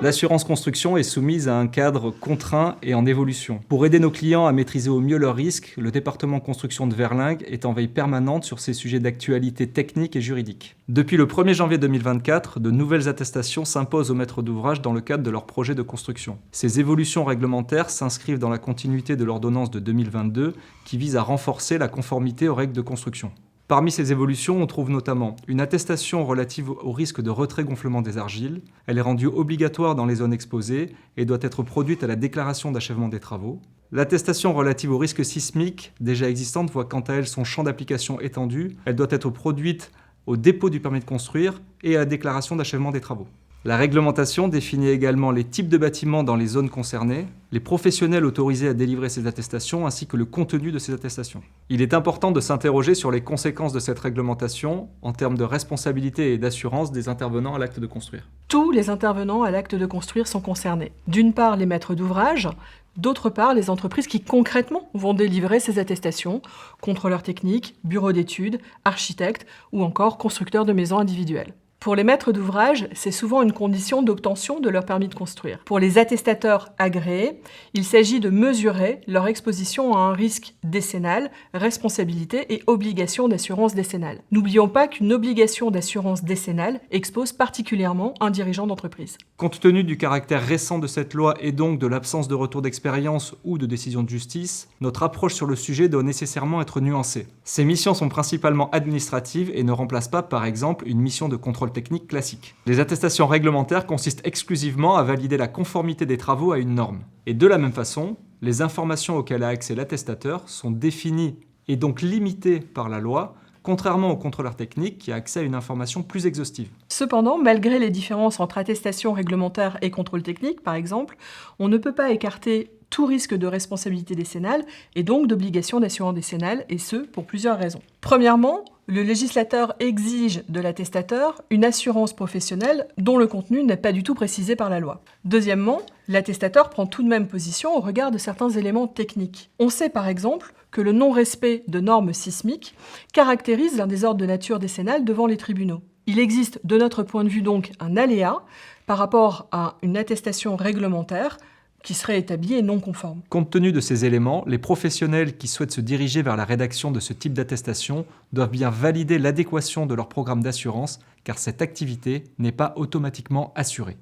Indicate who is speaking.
Speaker 1: l'assurance construction est soumise à un cadre contraint et en évolution. Pour aider nos clients à maîtriser au mieux leurs risques, le département construction de Verlingues est en veille permanente sur ces sujets d'actualité technique et juridique. Depuis le 1er janvier 2024, de nouvelles attestations s'imposent aux maîtres d'ouvrage dans le cadre de leur projet de construction. Ces évolutions réglementaires s'inscrivent dans la continuité de l'ordonnance de 2022 qui vise à renforcer la conformité aux règles de construction. Parmi ces évolutions, on trouve notamment une attestation relative au risque de retrait-gonflement des argiles. Elle est rendue obligatoire dans les zones exposées et doit être produite à la déclaration d'achèvement des travaux. L'attestation relative au risque sismique, déjà existante, voit quant à elle son champ d'application étendu. Elle doit être produite au dépôt du permis de construire et à la déclaration d'achèvement des travaux. La réglementation définit également les types de bâtiments dans les zones concernées, les professionnels autorisés à délivrer ces attestations ainsi que le contenu de ces attestations. Il est important de s'interroger sur les conséquences de cette réglementation en termes de responsabilité et d'assurance des intervenants à l'acte de construire.
Speaker 2: Tous les intervenants à l'acte de construire sont concernés. D'une part, les maîtres d'ouvrage, d'autre part, les entreprises qui concrètement vont délivrer ces attestations, contrôleurs techniques, bureaux d'études, architectes ou encore constructeurs de maisons individuelles. Pour les maîtres d'ouvrage, c'est souvent une condition d'obtention de leur permis de construire. Pour les attestateurs agréés, il s'agit de mesurer leur exposition à un risque décennal, responsabilité et obligation d'assurance décennale. N'oublions pas qu'une obligation d'assurance décennale expose particulièrement un dirigeant d'entreprise.
Speaker 1: Compte tenu du caractère récent de cette loi et donc de l'absence de retour d'expérience ou de décision de justice, notre approche sur le sujet doit nécessairement être nuancée. Ces missions sont principalement administratives et ne remplacent pas, par exemple, une mission de contrôle technique classique. Les attestations réglementaires consistent exclusivement à valider la conformité des travaux à une norme. Et de la même façon, les informations auxquelles a accès l'attestateur sont définies et donc limitées par la loi, contrairement au contrôleur technique qui a accès à une information plus exhaustive.
Speaker 2: Cependant, malgré les différences entre attestation réglementaire et contrôle technique, par exemple, on ne peut pas écarter tout risque de responsabilité décennale et donc d'obligation d'assurance décennale, et ce, pour plusieurs raisons. Premièrement, le législateur exige de l'attestateur une assurance professionnelle dont le contenu n'est pas du tout précisé par la loi. Deuxièmement, l'attestateur prend tout de même position au regard de certains éléments techniques. On sait par exemple que le non-respect de normes sismiques caractérise l'un des ordres de nature décennale devant les tribunaux. Il existe de notre point de vue donc un aléa par rapport à une attestation réglementaire qui serait établie et non conforme.
Speaker 1: Compte tenu de ces éléments, les professionnels qui souhaitent se diriger vers la rédaction de ce type d'attestation doivent bien valider l'adéquation de leur programme d'assurance, car cette activité n'est pas automatiquement assurée.